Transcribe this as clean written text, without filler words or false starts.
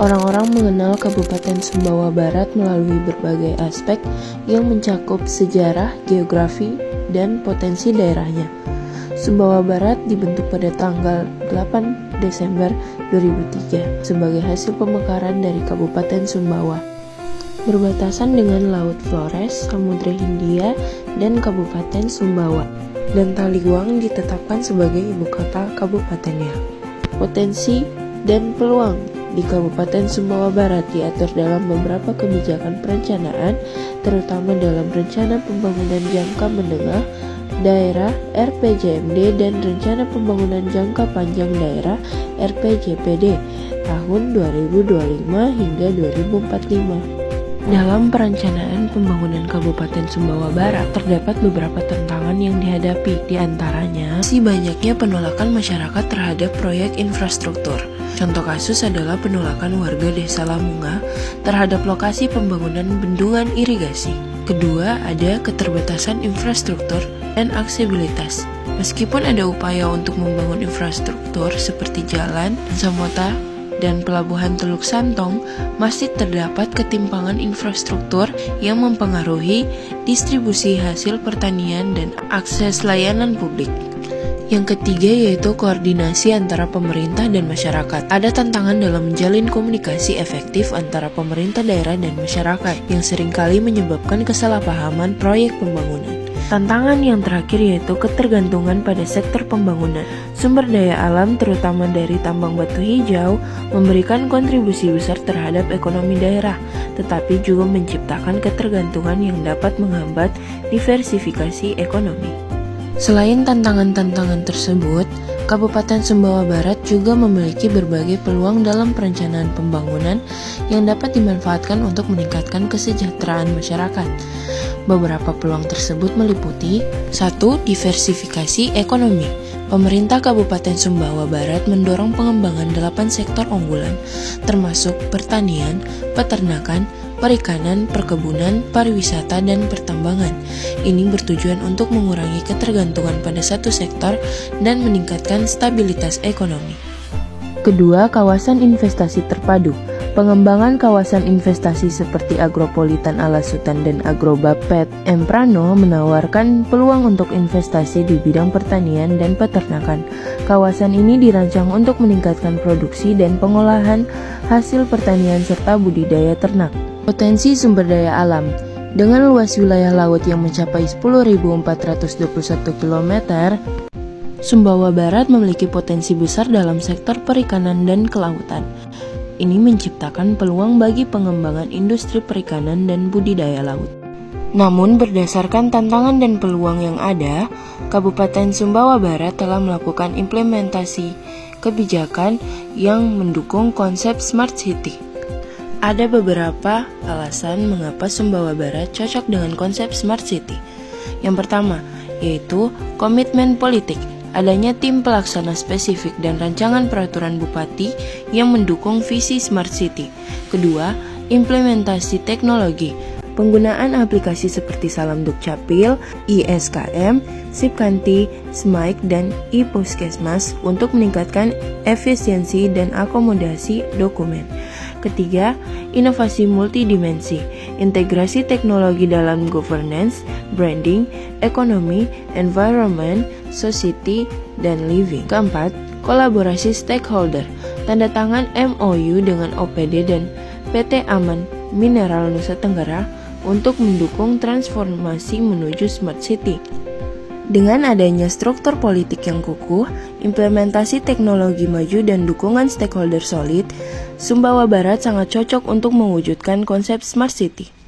Orang-orang mengenal Kabupaten Sumbawa Barat melalui berbagai aspek yang mencakup sejarah, geografi, dan potensi daerahnya. Sumbawa Barat dibentuk pada tanggal 8 Desember 2003 sebagai hasil pemekaran dari Kabupaten Sumbawa. Berbatasan dengan Laut Flores, Samudra Hindia, dan Kabupaten Sumbawa. Dan Taliwang ditetapkan sebagai ibu kota kabupatennya. Potensi dan peluang di Kabupaten Sumbawa Barat diatur dalam beberapa kebijakan perencanaan, terutama dalam Rencana Pembangunan Jangka Menengah Daerah (RPJMD) dan Rencana Pembangunan Jangka Panjang Daerah (RPJPD) tahun 2025 hingga 2045. Dalam perencanaan pembangunan Kabupaten Sumbawa Barat, terdapat beberapa tantangan yang dihadapi, di antaranya si banyaknya penolakan masyarakat terhadap proyek infrastruktur. Contoh kasus adalah penolakan warga Desa Lamunga terhadap lokasi pembangunan bendungan irigasi. Kedua, ada keterbatasan infrastruktur dan aksesibilitas. Meskipun ada upaya untuk membangun infrastruktur seperti jalan, samota, dan pelabuhan Teluk Santong, masih terdapat ketimpangan infrastruktur yang mempengaruhi distribusi hasil pertanian dan akses layanan publik. Yang ketiga yaitu koordinasi antara pemerintah dan masyarakat. Ada tantangan dalam menjalin komunikasi efektif antara pemerintah daerah dan masyarakat yang seringkali menyebabkan kesalahpahaman proyek pembangunan. Tantangan yang terakhir yaitu ketergantungan pada sektor pembangunan. Sumber daya alam terutama dari tambang batu hijau memberikan kontribusi besar terhadap ekonomi daerah, tetapi juga menciptakan ketergantungan yang dapat menghambat diversifikasi ekonomi. Selain tantangan-tantangan tersebut, Kabupaten Sumbawa Barat juga memiliki berbagai peluang dalam perencanaan pembangunan yang dapat dimanfaatkan untuk meningkatkan kesejahteraan masyarakat. Beberapa peluang tersebut meliputi 1. Diversifikasi ekonomi. Pemerintah Kabupaten Sumbawa Barat mendorong pengembangan 8 sektor unggulan, termasuk pertanian, peternakan, perikanan, perkebunan, pariwisata, dan pertambangan. Ini bertujuan untuk mengurangi ketergantungan pada satu sektor dan meningkatkan stabilitas ekonomi. Kedua, kawasan investasi terpadu. Pengembangan kawasan investasi seperti Agropolitan Alasutan dan Agrobapet Emprano menawarkan peluang untuk investasi di bidang pertanian dan peternakan. Kawasan ini dirancang untuk meningkatkan produksi dan pengolahan hasil pertanian serta budidaya ternak. Potensi sumber daya alam. Dengan luas wilayah laut yang mencapai 10.421 km, Sumbawa Barat memiliki potensi besar dalam sektor perikanan dan kelautan. Ini menciptakan peluang bagi pengembangan industri perikanan dan budidaya laut. Namun berdasarkan tantangan dan peluang yang ada, Kabupaten Sumbawa Barat telah melakukan implementasi kebijakan yang mendukung konsep Smart City. Ada beberapa alasan mengapa Sumbawa Barat cocok dengan konsep Smart City. Yang pertama, yaitu komitmen politik. Adanya tim pelaksana spesifik dan rancangan peraturan bupati yang mendukung visi Smart City. Kedua, implementasi teknologi. Penggunaan aplikasi seperti Salam Dukcapil, ISKM, Sipkanti, Smaik, dan iPuskesmas untuk meningkatkan efisiensi dan akomodasi dokumen. Ketiga, inovasi multidimensi, integrasi teknologi dalam governance, branding, ekonomi, environment, society, dan living. Keempat, kolaborasi stakeholder, tanda tangan MOU dengan OPD dan PT Aman Mineral Nusa Tenggara untuk mendukung transformasi menuju Smart City. Dengan adanya struktur politik yang kukuh, implementasi teknologi maju dan dukungan stakeholder solid, Sumbawa Barat sangat cocok untuk mewujudkan konsep Smart City.